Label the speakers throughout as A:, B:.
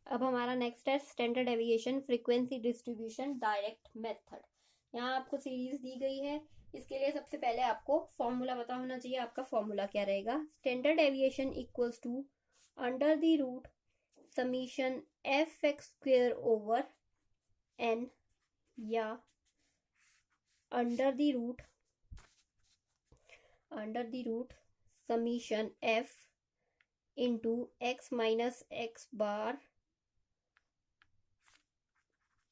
A: अब हमारा नेक्स्ट है standard deviation frequency distribution direct method. यहाँ आपको सीरीज दी गई है, इसके लिए सबसे पहले आपको फॉर्मूला पता होना चाहिए। आपका फॉर्मूला क्या रहेगा? Standard deviation equals to under the root summation F X square over N, या under the root summation F into X minus X bar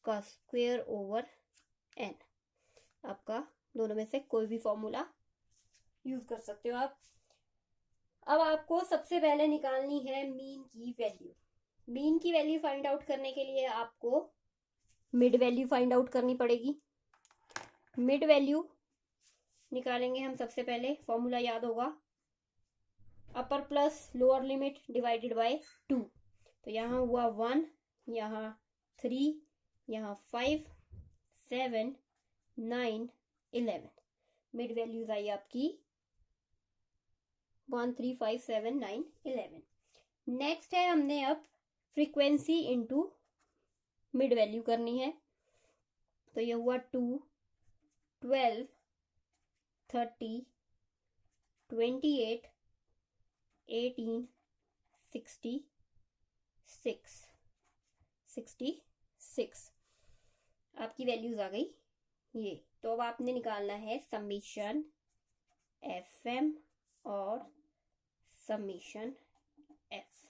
A: का स्क्वेयर ओवर एन। आपका दोनों में से कोई भी फॉर्मूला यूज कर सकते हो आप। अब आपको सबसे पहले निकालनी है मीन की वैल्यू। मीन की वैल्यू फाइंड आउट करने के लिए आपको मिड वैल्यू फाइंड आउट करनी पड़ेगी। मिड वैल्यू निकालेंगे हम सबसे पहले, फॉर्मूला याद होगा, अपर plus lower limit divided by 2। तो यहाँ हुआ 1, यहाँ 3, यहाँ 5, 7, 9, 11। मिड वैल्यूज आई आपकी 1, 3, 5, 7, 9, 11। नेक्स्ट है हमने अब फ्रीक्वेंसी इंटू मिड वैल्यू करनी है। तो ये हुआ 2, 12, 30, 28, 18, 66 आपकी वैल्यूज आ गई ये। तो अब आपने निकालना है समीशन एफ एम और समीशन एफ।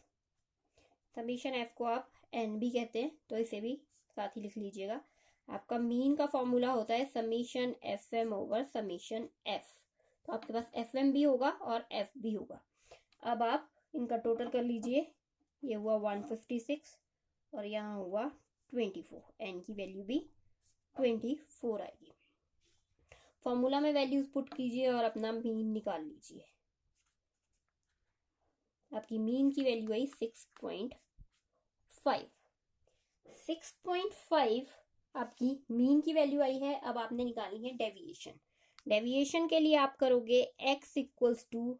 A: समीशन एफ को आप एन भी कहते हैं, तो इसे भी साथ ही लिख लीजिएगा। आपका मीन का फॉर्मूला होता है summation F M over summation F. तो आपके पास एफ एम भी होगा और एफ भी होगा। अब आप इनका टोटल कर लीजिए। ये हुआ 156 और यहाँ हुआ 24। एन की वैल्यू भी 24 आएगी। फॉर्मूला में वैल्यूज पुट कीजिए और अपना मीन निकाल लीजिए। आपकी मीन की वैल्यू आई 6.5। 6.5 आपकी मीन की वैल्यू आई है। अब आपने निकालनी है डेविएशन। डेविएशन के लिए आप करोगे x equals to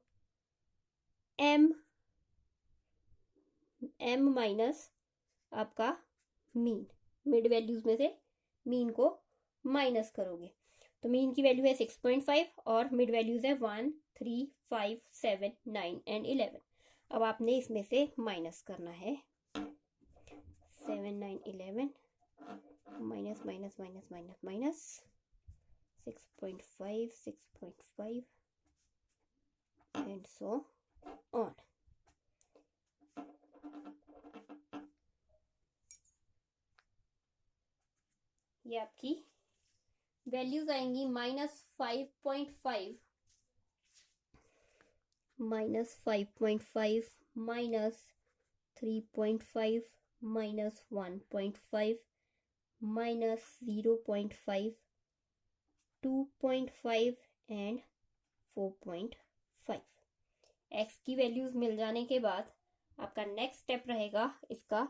A: m minus आपका मीन। मिड वैल्यूज में से मीन को माइनस करोगे। तो मीन की वैल्यू है 6.5 और मिड वैल्यूज है 1, 3, 5, 7, 9 एंड 11। अब आपने इसमें से माइनस करना है 7, 9, 11 minus minus minus minus minus 6.5, 6.5 and so on. ये आपकी वैल्यूज आएंगी -5.5, -5.5, -3.5, -1.5, -0.5, 2.5 एंड 4.5। एक्स की वैल्यूज मिल जाने के बाद आपका नेक्स्ट स्टेप रहेगा इसका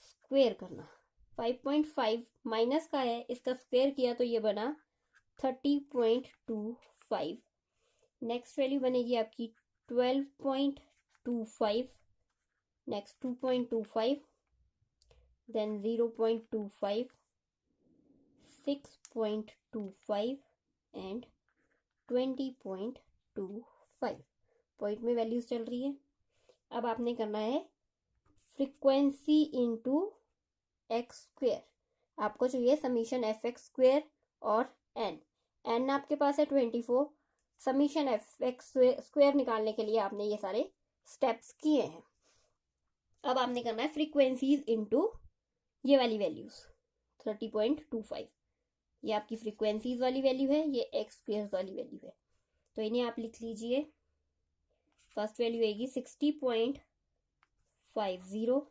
A: स्क्वेयर करना। 5.5 माइनस का है, इसका स्क्वेयर किया तो ये बना 30.25। नेक्स्ट वैल्यू बनेगी आपकी 12.25, नेक्स्ट 2.25, देन 0.25, 6.25 एंड 20.25। पॉइंट में वैल्यूज चल रही है। अब आपने करना है फ्रीक्वेंसी इंटू एक्स स्क्वेयर। आपको चाहिए समीशन एफ एक्स स्क्वेयर और एन आपके पास है 24। समीशन एफ एक्स स्क्वेयर निकालने के लिए आपने ये सारे स्टेप्स किए हैं। अब आपने करना है फ्रीक्वेंसीज इंटू ये वाली वैल्यूज 30.25। ये आपकी फ्रीक्वेंसीज वाली वैल्यू है, ये एक्स स्क्वेयर वाली वैल्यू है। तो इन्हें आप लिख लीजिए। फर्स्ट वैल्यू आएगी 60.50,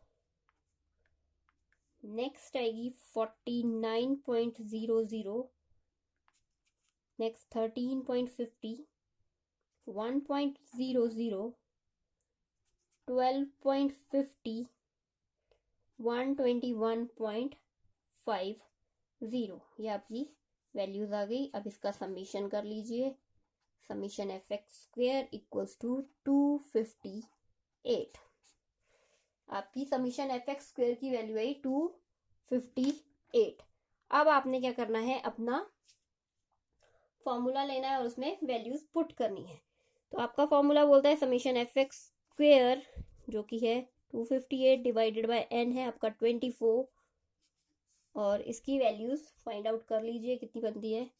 A: नेक्स्ट आएगी 49.00, नेक्स्ट 13.50, 1.00, 12.50, 121.50। ये आपकी वैल्यूज आ गई। अब इसका समीशन कर लीजिए। Summation F X square equals to 258। आपकी समीशन एफ एक्स स्क्वेयर की वैल्यू आई 258। अब आपने क्या करना है, अपना फॉर्मूला लेना है और उसमें वैल्यूज पुट करनी है। तो आपका फॉर्मूला बोलता है समीशन एफ एक्स स्क्वेयर जो कि है 258 डिवाइडेड बाय एन है आपका 24, और इसकी वैल्यूज फाइंड आउट कर लीजिए कितनी बनती है,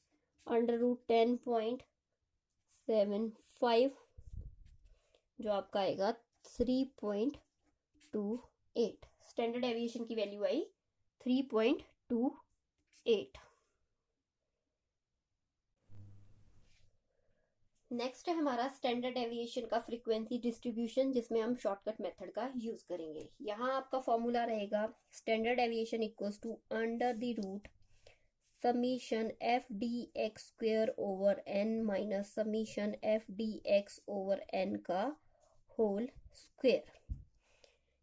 A: √10.75 जो आपका आएगा 3.28। स्टैंडर्ड एविएशन की वैल्यू आई 3.28। नेक्स्ट है हमारा स्टैंडर्ड एविएशन का फ्रीक्वेंसी डिस्ट्रीब्यूशन, जिसमें हम शॉर्टकट मेथड का यूज करेंगे। यहाँ आपका फॉर्मूला रहेगा standard deviation equals to under the root summation F D X square over N minus summation F D X over N का होल स्क्वेयर।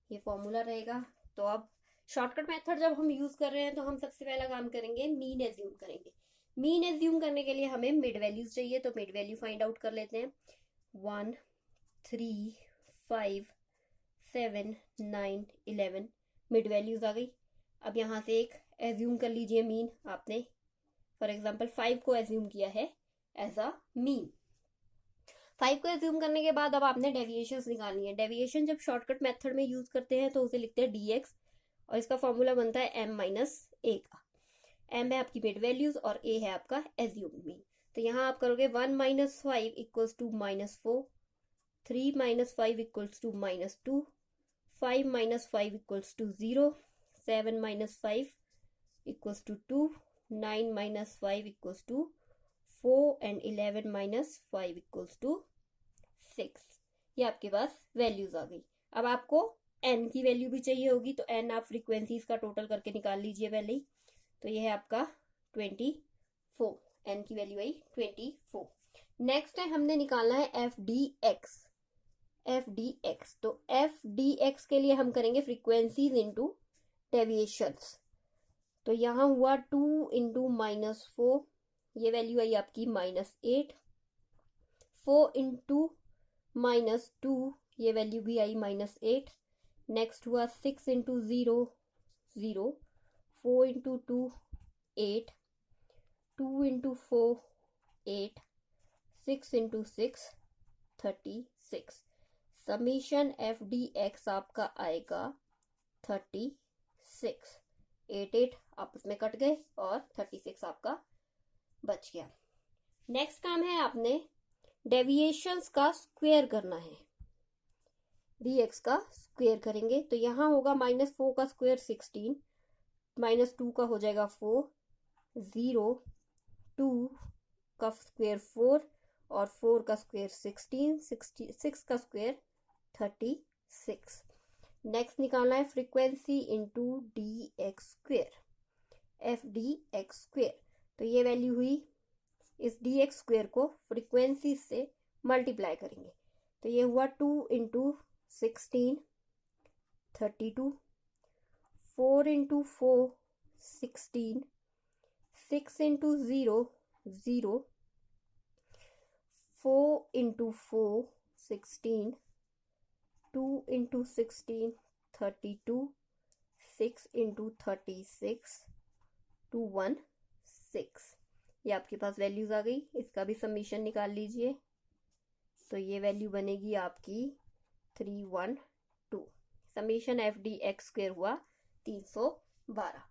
A: ये फॉर्मूला रहेगा। तो अब शॉर्टकट मेथड जब हम यूज कर रहे हैं तो हम सबसे पहला काम करेंगे, मीन एज्यूम करेंगे। मीन एज्यूम करने के लिए हमें मिड वैल्यूज चाहिए, तो मिड वैल्यू फाइंड आउट कर लेते हैं। 1 3 5 7 9 11 मिड वैल्यूज आ गई। अब यहाँ से एक एज्यूम कर लीजिए मीन। आपने फॉर एग्जाम्पल 5 को एज्यूम किया है एज अ मीन। 5 को एज्यूम करने के बाद अब आपने डेविएशंस निकालनी है। डेविएशन जब शॉर्टकट मेथड में यूज करते हैं तो उसे लिखते हैं dx, और इसका फॉर्मूला बनता है m माइनस a का। m है आपकी मिड वैल्यूज और a है आपका एज्यूम मीन। तो यहाँ आप करोगे 1 minus 5 equals to -4, 3 minus 5 equals to -2, 5 minus 5 equals to 0, 7 minus 5 equals to 2, 9 minus 5 equals to 4 and 11 minus 5 equals to 6। ये आपके पास वैल्यूज आ गई। अब आपको n की वैल्यू भी चाहिए होगी, तो n आप फ्रीक्वेंसीज का टोटल करके निकाल लीजिए पहले ही। तो ये है आपका 24, n की वैल्यू आई 24। नेक्स्ट है हमने निकालना है F D x. F D x, तो एफ डी एक्स के लिए हम करेंगे फ्रीक्वेंसीज इंटू डेविएशंस। तो यहाँ हुआ 2 इंटू -4, ये वैल्यू आई आपकी -8। 4 इंटू -2, ये वैल्यू भी आई -8। नेक्स्ट हुआ 6 into 0 0, 4 into 2 8, 2 into 4 8, 6 into 6 36। Summation F D x आपका आएगा 36। 8 8 आपस में कट गए और 36 आपका बच गया। नेक्स्ट काम है आपने डेविएशंस का स्क्वायर करना है। dx का स्क्वायर करेंगे तो यहाँ होगा -4 का स्क्वायर 16, -2 का हो जाएगा 4, 0, 2 का स्क्वायर 4 और 4 का स्क्वायर 16, 6 का स्क्वायर 36। नेक्स्ट निकालना है frequency into D X square, F D X square. तो ये वैल्यू हुई, इस डी एक्स स्क्वेयर को फ्रीक्वेंसी से मल्टीप्लाई करेंगे। तो ये हुआ 2 into 16 32, 4 into 4 16, 6 into 0 0, 4 into 4 16, 2 into 16 32, 6 into 36 216। ये आपके पास वैल्यूज आ गई। इसका भी समीशन निकाल लीजिए। तो ये वैल्यू बनेगी आपकी 312। Summation F D X square हुआ 312।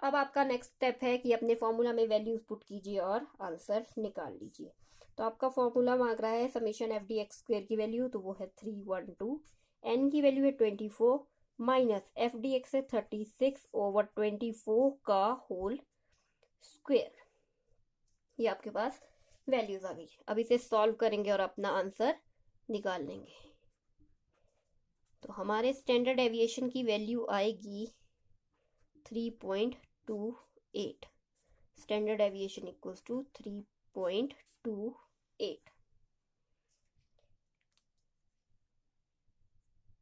A: अब आपका नेक्स्ट स्टेप है कि अपने फॉर्मूला में वैल्यूज पुट कीजिए और आंसर निकाल लीजिए। तो आपका फॉर्मूला मांग रहा है summation F D X square की वैल्यू, तो वो है 312। एन की वैल्यू है 24 माइनस एफ डी एक्स है 36 ओवर 24 का होल स्क्वेयर। ये आपके पास वैल्यूज आ गई। अब इसे सॉल्व करेंगे और अपना आंसर निकाल लेंगे। तो हमारे स्टैंडर्ड एविएशन की वैल्यू आएगी 3.28। Standard deviation equals to 3.28।